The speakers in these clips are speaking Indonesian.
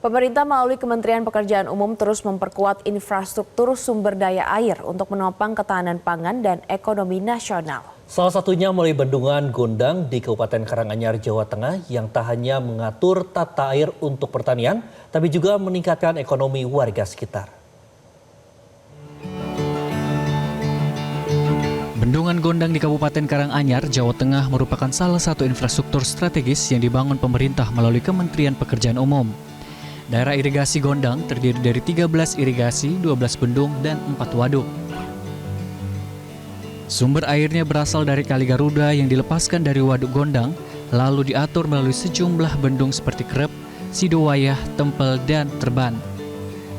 Pemerintah melalui Kementerian Pekerjaan Umum terus memperkuat infrastruktur sumber daya air untuk menopang ketahanan pangan dan ekonomi nasional. Salah satunya melalui bendungan Gondang di Kabupaten Karanganyar, Jawa Tengah yang tak hanya mengatur tata air untuk pertanian, tapi juga meningkatkan ekonomi warga sekitar. Bendungan Gondang di Kabupaten Karanganyar, Jawa Tengah merupakan salah satu infrastruktur strategis yang dibangun pemerintah melalui Kementerian Pekerjaan Umum. Daerah irigasi Gondang terdiri dari 13 irigasi, 12 bendung, dan 4 waduk. Sumber airnya berasal dari Kali Garuda yang dilepaskan dari Waduk Gondang, lalu diatur melalui sejumlah bendung seperti Krep, Sidowayah, Tempel, dan Terban.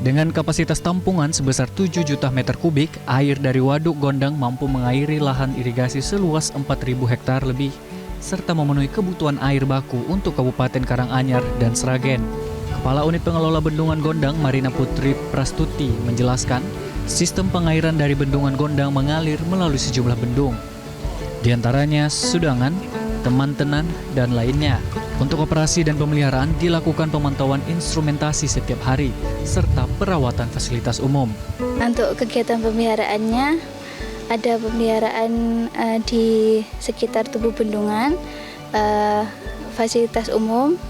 Dengan kapasitas tampungan sebesar 7 juta meter kubik, air dari Waduk Gondang mampu mengairi lahan irigasi seluas 4.000 hektar lebih, serta memenuhi kebutuhan air baku untuk Kabupaten Karanganyar dan Sragen. Kepala Unit Pengelola Bendungan Gondang, Marina Putri Prastuti, menjelaskan sistem pengairan dari Bendungan Gondang mengalir melalui sejumlah bendung, di antaranya Sudangan, Teman-Tenan, dan lainnya. Untuk operasi dan pemeliharaan dilakukan pemantauan instrumentasi setiap hari, serta perawatan fasilitas umum. Untuk kegiatan pemeliharaannya, ada pemeliharaan di sekitar tubuh bendungan, fasilitas umum,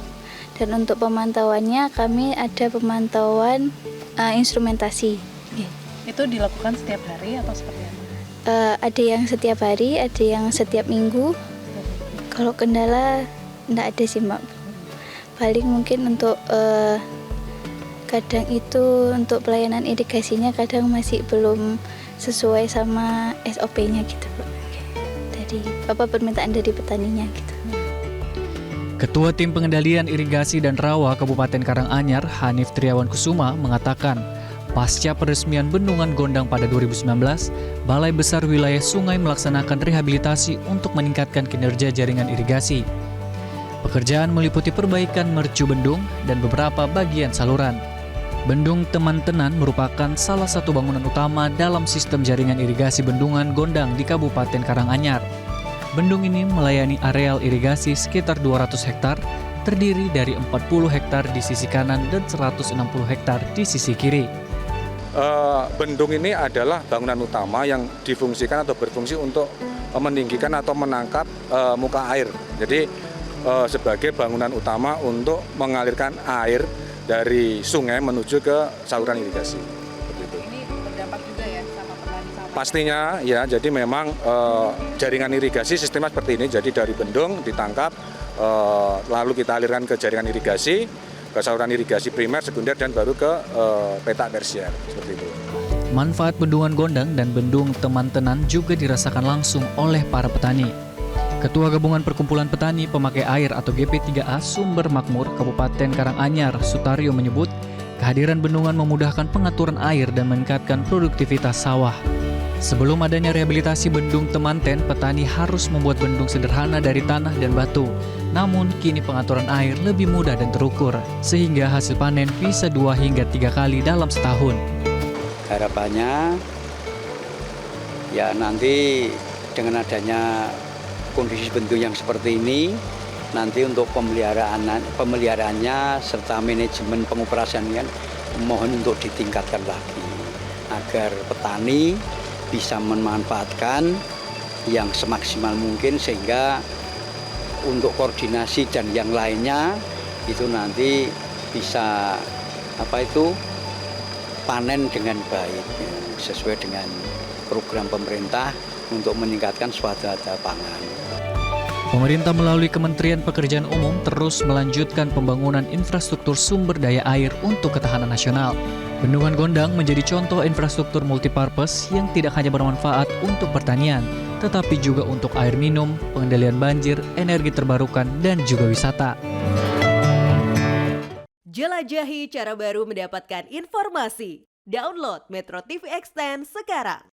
dan untuk pemantauannya kami ada pemantauan instrumentasi. Itu dilakukan setiap hari atau seperti apa? Ada yang setiap hari, ada yang setiap minggu. Kalau kendala enggak ada sih, Mbak. Paling mungkin untuk kadang itu untuk pelayanan irigasinya kadang masih belum sesuai sama SOP-nya gitu, Pak. Dari permintaan dari petaninya gitu. Ketua Tim Pengendalian Irigasi dan Rawa Kabupaten Karanganyar, Hanif Triawan Kusuma, mengatakan pasca peresmian Bendungan Gondang pada 2019, Balai Besar Wilayah Sungai melaksanakan rehabilitasi untuk meningkatkan kinerja jaringan irigasi. Pekerjaan meliputi perbaikan mercu bendung dan beberapa bagian saluran. Bendung Teman-Tenan merupakan salah satu bangunan utama dalam sistem jaringan irigasi Bendungan Gondang di Kabupaten Karanganyar. Bendung ini melayani areal irigasi sekitar 200 hektar, terdiri dari 40 hektar di sisi kanan dan 160 hektar di sisi kiri. Bendung ini adalah bangunan utama yang difungsikan atau berfungsi untuk meninggikan atau menangkap muka air. Jadi sebagai bangunan utama untuk mengalirkan air dari sungai menuju ke saluran irigasi. Ini berdampak juga ya sama petani sawit? Pastinya ya, jadi memang jaringan irigasi sistemnya seperti ini. Jadi dari bendung ditangkap, lalu kita alirkan ke jaringan irigasi, ke saluran irigasi primer, sekunder, dan baru ke petak tersier, seperti itu. Manfaat Bendungan Gondang dan Bendung Teman-Tenan juga dirasakan langsung oleh para petani. Ketua Gabungan Perkumpulan Petani Pemakai Air atau GP3A Sumber Makmur Kabupaten Karanganyar, Sutaryo, menyebut kehadiran bendungan memudahkan pengaturan air dan meningkatkan produktivitas sawah. Sebelum adanya rehabilitasi Bendung Temanten, petani harus membuat bendung sederhana dari tanah dan batu. Namun kini pengaturan air lebih mudah dan terukur, sehingga hasil panen bisa 2 hingga 3 kali dalam setahun. Harapannya ya nanti dengan adanya kondisi bendung yang seperti ini, nanti untuk pemeliharaannya serta manajemen pengoperasiannya mohon untuk ditingkatkan lagi agar petani bisa memanfaatkan yang semaksimal mungkin, sehingga untuk koordinasi dan yang lainnya itu nanti bisa panen dengan baik sesuai dengan program pemerintah untuk meningkatkan swadaya pangan. Pemerintah melalui Kementerian Pekerjaan Umum terus melanjutkan pembangunan infrastruktur sumber daya air untuk ketahanan nasional. Bendungan Gondang menjadi contoh infrastruktur multipurpose yang tidak hanya bermanfaat untuk pertanian, tetapi juga untuk air minum, pengendalian banjir, energi terbarukan, dan juga wisata. Jelajahi cara baru mendapatkan informasi. Download Metro TV Extend sekarang.